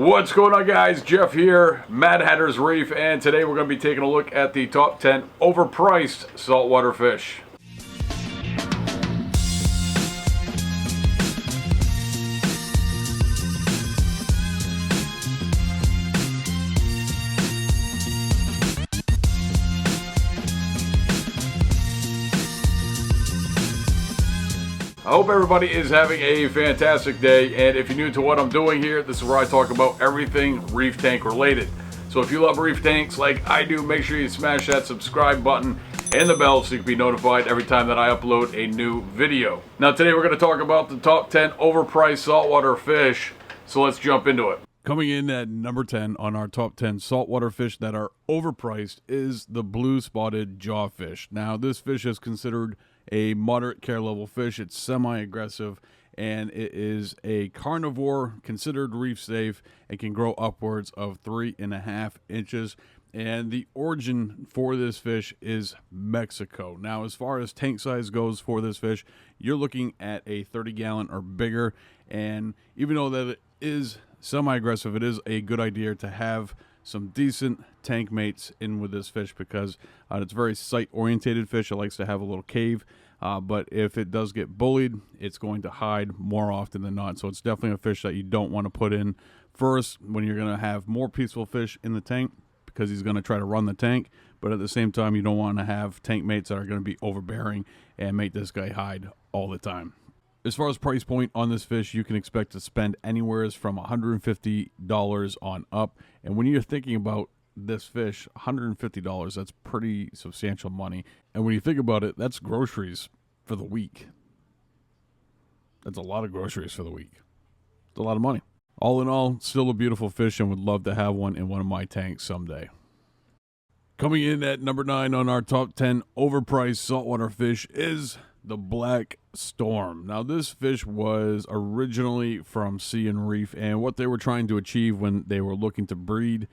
What's going on, guys? Jeff here, Mad Hatter's Reef, and today we're going to be taking a look at the top 10 overpriced saltwater fish. I hope everybody is having a fantastic day, and if you're new to what I'm doing here, this is where I talk about everything reef tank related. So if you love reef tanks like I do, make sure you smash that subscribe button and the bell so you can be notified every time that I upload a new video. Now today we're going to talk about the top 10 overpriced saltwater fish, so let's jump into it. Coming in at number 10 on our top 10 saltwater fish that are overpriced is the blue spotted jawfish. Now this fish is considered a moderate care level fish. It's semi-aggressive and it is a carnivore, considered reef safe, and can grow upwards of 3.5 inches. And the origin for this fish is Mexico. Now, as far as tank size goes for this fish, you're looking at a 30-gallon or bigger. And even though that it is semi-aggressive, it is a good idea to have some decent tank mates in with this fish because it's a very sight-orientated fish. It likes to have a little cave, but if it does get bullied, it's going to hide more often than not. So it's definitely a fish that you don't want to put in first when you're going to have more peaceful fish in the tank, because he's going to try to run the tank. But at the same time, you don't want to have tank mates that are going to be overbearing and make this guy hide all the time. As far as price point on this fish, you can expect to spend anywhere from $150 on up. And when you're thinking about this fish, $150, that's pretty substantial money. And when you think about it, that's groceries for the week. That's a lot of groceries for the week. It's a lot of money. All in all, still a beautiful fish, and would love to have one in one of my tanks someday. Coming in at number 9 on our top 10 overpriced saltwater fish is the black storm. Now this fish was originally from sea and reef, and what they were trying to achieve when they were looking to breed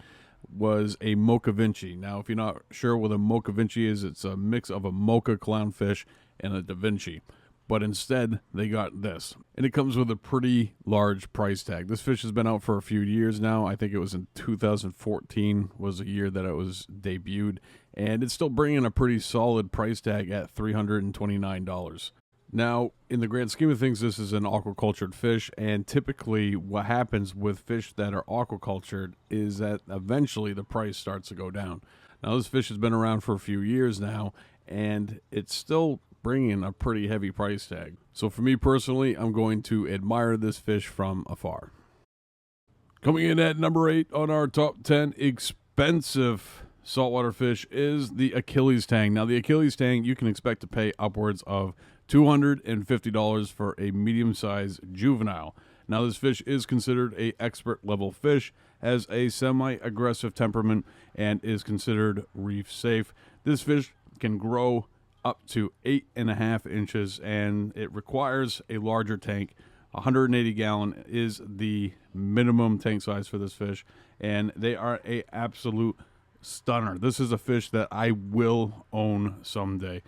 was a mocha vinci. Now if you're not sure what a mocha vinci is, it's a mix of a mocha clownfish and a da vinci. But instead, they got this. And it comes with a pretty large price tag. This fish has been out for a few years now. I think it was in 2014 was the year that it was debuted. And it's still bringing a pretty solid price tag at $329. Now, in the grand scheme of things, this is an aquacultured fish. And typically what happens with fish that are aquacultured is that eventually the price starts to go down. Now, this fish has been around for a few years now, and it's still bringing a pretty heavy price tag. So for me personally, I'm going to admire this fish from afar. Coming in at number 8 on our top 10 expensive saltwater fish is the Achilles Tang. Now the Achilles Tang, you can expect to pay upwards of $250 for a medium-sized juvenile. Now this fish is considered a expert level fish, has a semi-aggressive temperament, and is considered reef safe. This fish can grow up to 8.5 inches, and it requires a larger tank. 180 gallon is the minimum tank size for this fish, and they are a absolute stunner. This is a fish that I will own someday,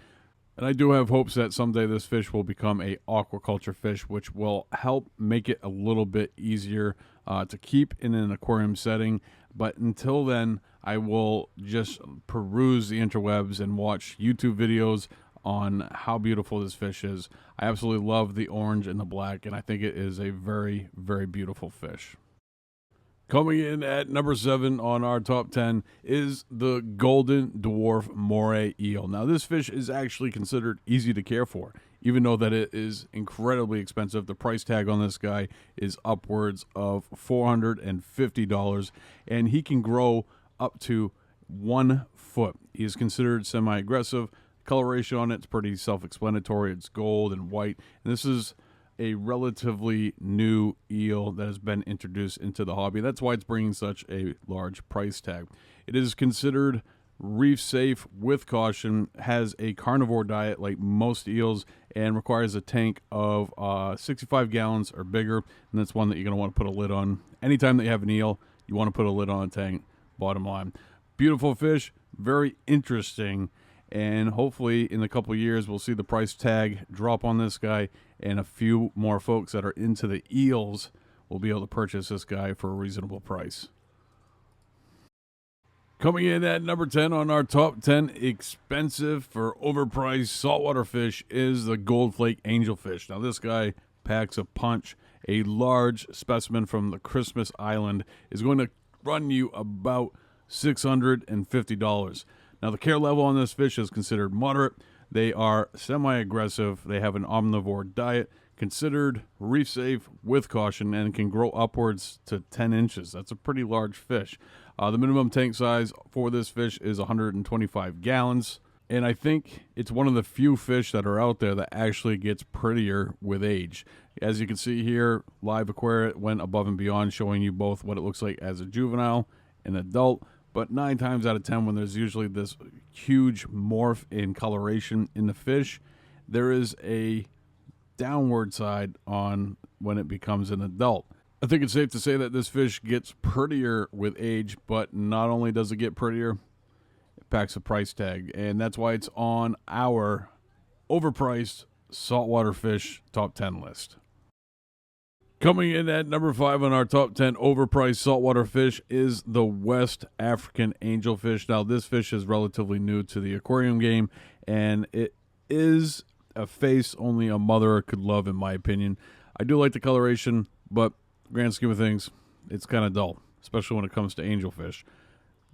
and I do have hopes that someday this fish will become a aquaculture fish, which will help make it a little bit easier to keep in an aquarium setting. But until then, I will just peruse the interwebs and watch YouTube videos on how beautiful this fish is. I absolutely love the orange and the black, and I think it is a very, very beautiful fish. Coming in at number 7 on our top 10 is the golden dwarf Moray eel. Now this fish is actually considered easy to care for, even though that it is incredibly expensive. The price tag on this guy is upwards of $450, and he can grow up to 1 foot. He is considered semi-aggressive. Coloration on it's pretty self-explanatory. It's gold and white, and this is a relatively new eel that has been introduced into the hobby. That's why it's bringing such a large price tag. It is considered reef safe with caution, has a carnivore diet like most eels, and requires a tank of 65 gallons or bigger, and that's one that you're going to want to put a lid on. Anytime that you have an eel, you want to put a lid on a tank, bottom line. Beautiful fish, very interesting, and hopefully in a couple of years we'll see the price tag drop on this guy, and a few more folks that are into the eels will be able to purchase this guy for a reasonable price. Coming in at number 10 on our top 10 expensive for overpriced saltwater fish is the gold flake angelfish. Now this guy packs a punch. A large specimen from the Christmas Island is going to run you about $650. Now the care level on this fish is considered moderate. They are semi-aggressive. They have an omnivore diet, considered reef safe with caution, and can grow upwards to 10 inches. That's a pretty large fish. The minimum tank size for this fish is 125 gallons. And I think it's one of the few fish that are out there that actually gets prettier with age. As you can see here, Live Aquaria went above and beyond, showing you both what it looks like as a juvenile and adult. But 9 times out of 10, when there's usually this huge morph in coloration in the fish, there is a downward side on when it becomes an adult. I think it's safe to say that this fish gets prettier with age, but not only does it get prettier, it packs a price tag, and that's why it's on our overpriced saltwater fish top 10 list. Coming in at number 5 on our top 10 overpriced saltwater fish is the West African angelfish. Now, this fish is relatively new to the aquarium game, and it is a face only a mother could love, in my opinion. I do like the coloration, but grand scheme of things, it's kind of dull, especially when it comes to angelfish.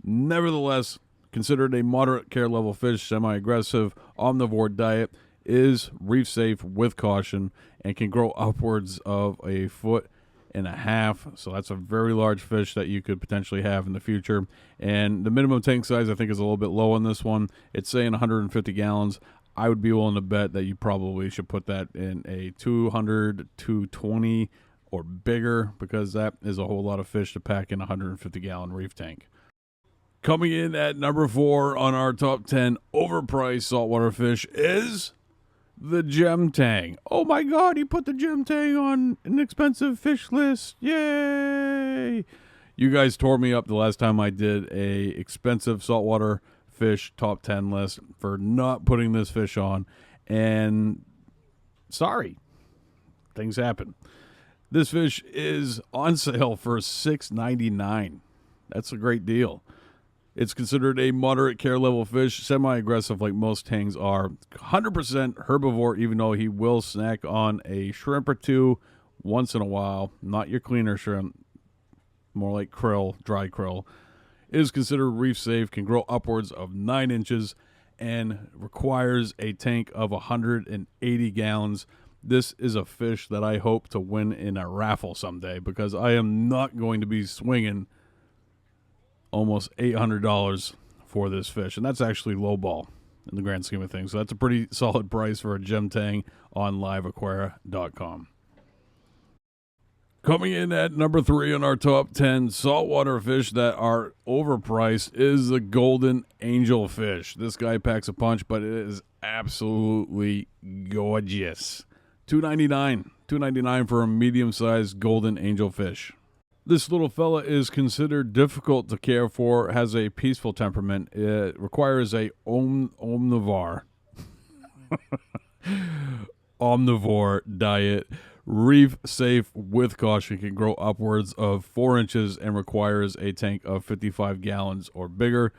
Nevertheless, considered a moderate care level fish, semi-aggressive, omnivore diet, is reef safe with caution, and can grow upwards of 1.5 feet. So that's a very large fish that you could potentially have in the future. And the minimum tank size, I think, is a little bit low on this one. It's saying 150 gallons. I would be willing to bet that you probably should put that in a 200, 220 or bigger, because that is a whole lot of fish to pack in a 150-gallon reef tank. Coming in at number 4 on our top 10 overpriced saltwater fish is the gem tang. Oh my God, he put the gem tang on an expensive fish list. Yay! You guys tore me up the last time I did a expensive saltwater fish top 10 list for not putting this fish on, and sorry, things happen. This fish is on sale for $6.99. That's a great deal. It's considered a moderate care level fish, semi-aggressive like most tangs are, 100% herbivore, even though he will snack on a shrimp or two once in a while. Not your cleaner shrimp, more like krill, dry krill. Is considered reef safe, can grow upwards of 9 inches, and requires a tank of 180 gallons. This is a fish that I hope to win in a raffle someday, because I am not going to be swinging almost $800 for this fish, and that's actually lowball in the grand scheme of things. So that's a pretty solid price for a gem tang on liveaquaria.com. Coming in at number 3 on our top 10 saltwater fish that are overpriced is the golden angelfish. This guy packs a punch, but it is absolutely gorgeous. $2.99 for a medium-sized golden angelfish. This little fella is considered difficult to care for, has a peaceful temperament. It requires a omnivore diet. Reef safe with caution, can grow upwards of 4 inches, and requires a tank of 55 gallons or bigger.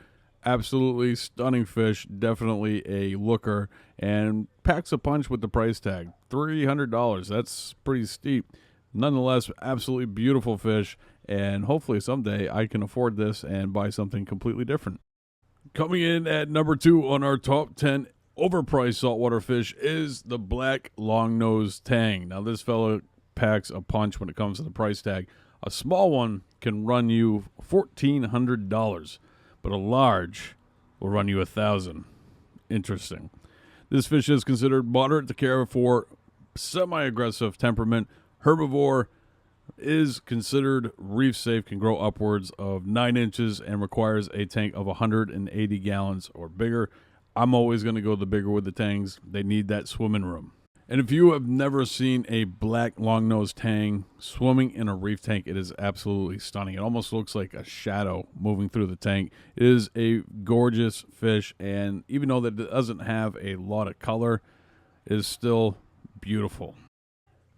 Absolutely stunning fish, definitely a looker, and packs a punch with the price tag. $300. That's pretty steep. Nonetheless, absolutely beautiful fish, and hopefully someday I can afford this and buy something completely different. Coming in at number 2 on our top 10 overpriced saltwater fish is the black long-nosed tang. Now, this fellow packs a punch when it comes to the price tag. A small one can run you $1,400, but a large will run you $1,000. Interesting. This fish is considered moderate to care for, semi-aggressive temperament, herbivore, is considered reef safe, can grow upwards of 9 inches, and requires a tank of 180 gallons or bigger. I'm always going to go the bigger with the tangs. They need that swimming room. And if you have never seen a black long-nosed tang swimming in a reef tank, it is absolutely stunning. It almost looks like a shadow moving through the tank. It is a gorgeous fish, and even though that it doesn't have a lot of color, it is still beautiful.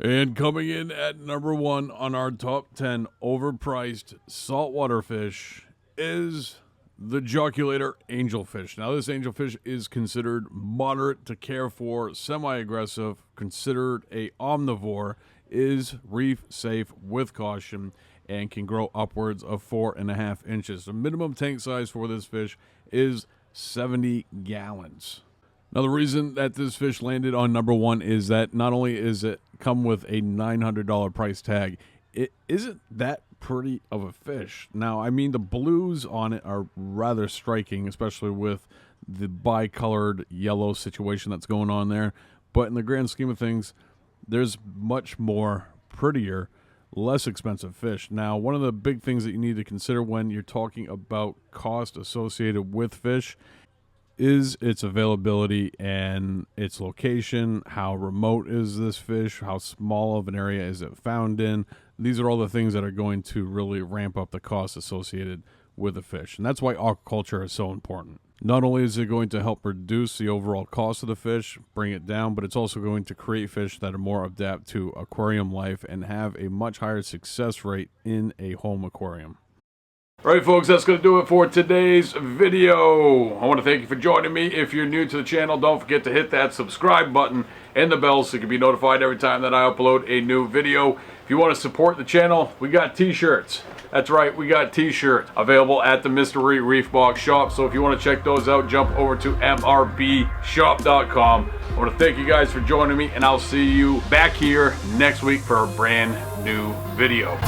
And coming in at number 1 on our top 10 overpriced saltwater fish is the joculator angelfish. Now, this angelfish is considered moderate to care for, semi-aggressive, considered a omnivore, is reef safe with caution, and can grow upwards of 4.5 inches. The minimum tank size for this fish is 70 gallons. Now, the reason that this fish landed on number 1 is that not only is it come with a $900 price tag, it isn't that pretty of a fish. Now, I mean, the blues on it are rather striking, especially with the bicolored yellow situation that's going on there. But in the grand scheme of things, there's much more prettier, less expensive fish. Now, one of the big things that you need to consider when you're talking about cost associated with fish is its availability and its location. How remote is this fish? How small of an area is it found in? These are all the things that are going to really ramp up the cost associated with the fish. And that's why aquaculture is so important. Not only is it going to help reduce the overall cost of the fish, bring it down, but it's also going to create fish that are more adapt to aquarium life and have a much higher success rate in a home aquarium. Alright folks, that's going to do it for today's video. I want to thank you for joining me. If you're new to the channel, don't forget to hit that subscribe button and the bell so you can be notified every time that I upload a new video. If you want to support the channel, we got t-shirts. That's right, we got t-shirts available at the Mystery Reef Box shop. So if you want to check those out, jump over to mrbshop.com. I want to thank you guys for joining me, and I'll see you back here next week for a brand new video.